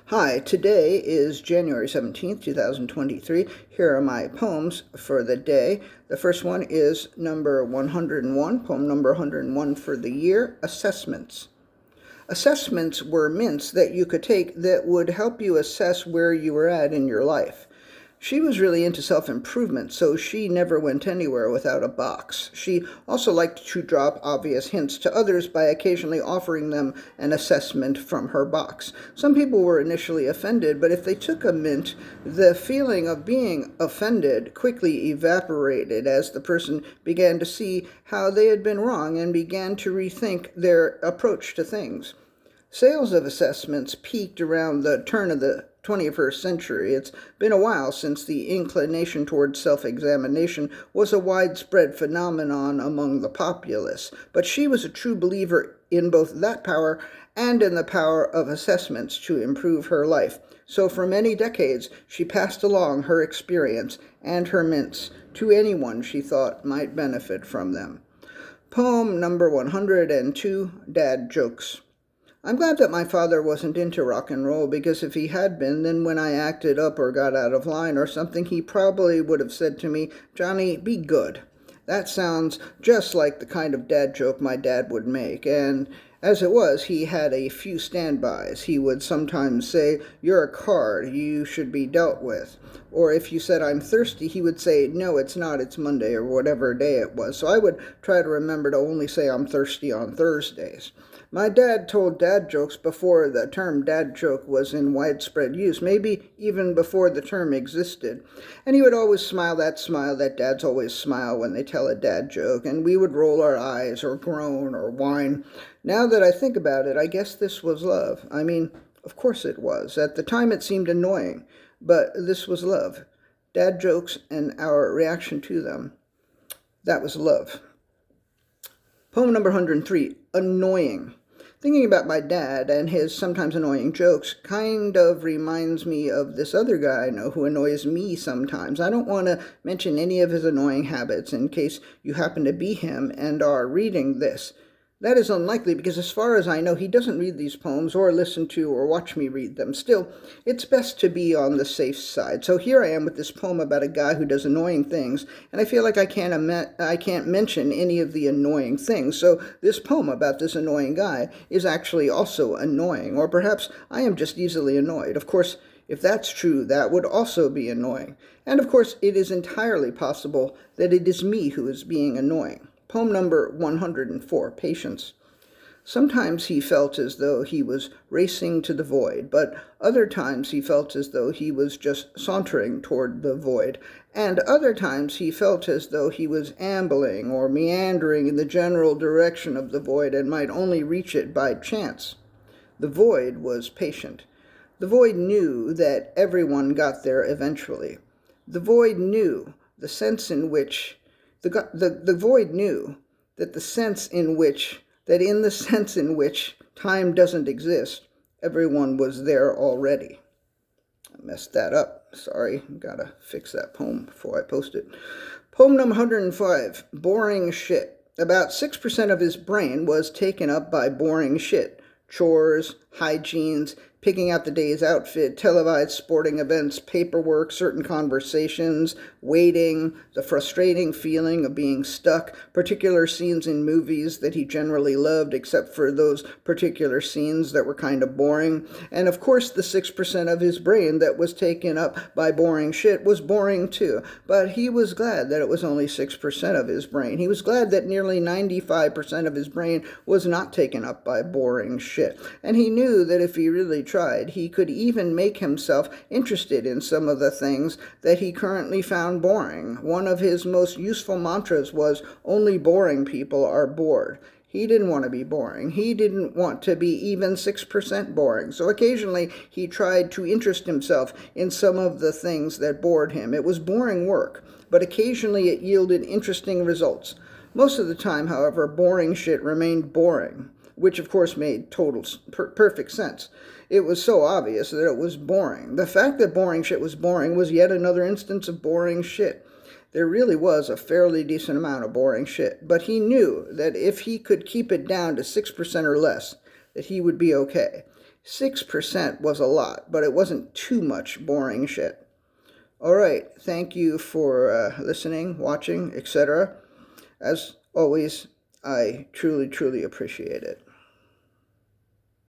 Hi, today is January 17th, 2023. Here are my poems for the day. The first one is number 101, poem number 101 for the year, Assessments. Assessments were mints that you could take that would help you assess where you were at in your life. She was really into self-improvement, so she never went anywhere without a box. She also liked to drop obvious hints to others by occasionally offering them an assessment from her box. Some people were initially offended, but if they took a mint, the feeling of being offended quickly evaporated as the person began to see how they had been wrong and began to rethink their approach to things. Sales of assessments peaked around the turn of the 21st century. It's been a while since the inclination toward self-examination was a widespread phenomenon among the populace, but she was a true believer in both that power and in the power of assessments to improve her life. So for many decades, she passed along her experience and her mints to anyone she thought might benefit from them. Poem number 102, Dad Jokes. I'm glad that my father wasn't into rock and roll, because if he had been, then when I acted up or got out of line or something, he probably would have said to me, "Johnny, be good." That sounds just like the kind of dad joke my dad would make, and as it was, he had a few standbys. He would sometimes say, "You're a card, you should be dealt with." Or if you said, "I'm thirsty," he would say, "No, it's not, it's Monday," or whatever day it was. So I would try to remember to only say I'm thirsty on Thursdays. My dad told dad jokes before the term dad joke was in widespread use, maybe even before the term existed. And he would always smile that dads always smile when they tell a dad joke, and we would roll our eyes or groan or whine. Now that I think about it, I guess this was love. I mean, of course it was. At the time it seemed annoying, but this was love. Dad jokes and our reaction to them. That was love. Poem number 103, Annoying. Thinking about my dad and his sometimes annoying jokes kind of reminds me of this other guy I know who annoys me sometimes. I don't want to mention any of his annoying habits in case you happen to be him and are reading this. That is unlikely because as far as I know, he doesn't read these poems or listen to or watch me read them. Still, it's best to be on the safe side. So here I am with this poem about a guy who does annoying things, and I feel like I can't mention any of the annoying things. So this poem about this annoying guy is actually also annoying, or perhaps I am just easily annoyed. Of course, if that's true, that would also be annoying. And of course, it is entirely possible that it is me who is being annoying. Poem number 104, Patience. Sometimes he felt as though he was racing to the void, but other times he felt as though he was just sauntering toward the void, and other times he felt as though he was ambling or meandering in the general direction of the void and might only reach it by chance. The void was patient. The void knew that everyone got there eventually. The void knew the sense in which the void knew that in the sense in which time doesn't exist, everyone was there already. I messed that up. Sorry, gotta fix that poem before I post it. Poem number 105, Boring Shit. About 6% of his brain was taken up by boring shit. Chores, hygienes, picking out the day's outfit, televised sporting events, paperwork, certain conversations, waiting, the frustrating feeling of being stuck, particular scenes in movies that he generally loved except for those particular scenes that were kind of boring, and of course the 6% of his brain that was taken up by boring shit was boring too, but he was glad that it was only 6% of his brain. He was glad that nearly 95% of his brain was not taken up by boring shit, and he knew that if he really tried, he could even make himself interested in some of the things that he currently found boring. One of his most useful mantras was, "Only boring people are bored." He didn't want to be boring. He didn't want to be even 6% boring. So occasionally he tried to interest himself in some of the things that bored him. It was boring work, but occasionally it yielded interesting results. Most of the time, however, boring shit remained boring, which of course made perfect sense. It was so obvious that it was boring. The fact that boring shit was boring was yet another instance of boring shit. There really was a fairly decent amount of boring shit, but he knew that if he could keep it down to 6% or less, that he would be okay. 6% was a lot, but it wasn't too much boring shit. All right, thank you for listening, watching, etc. As always, I truly, truly appreciate it.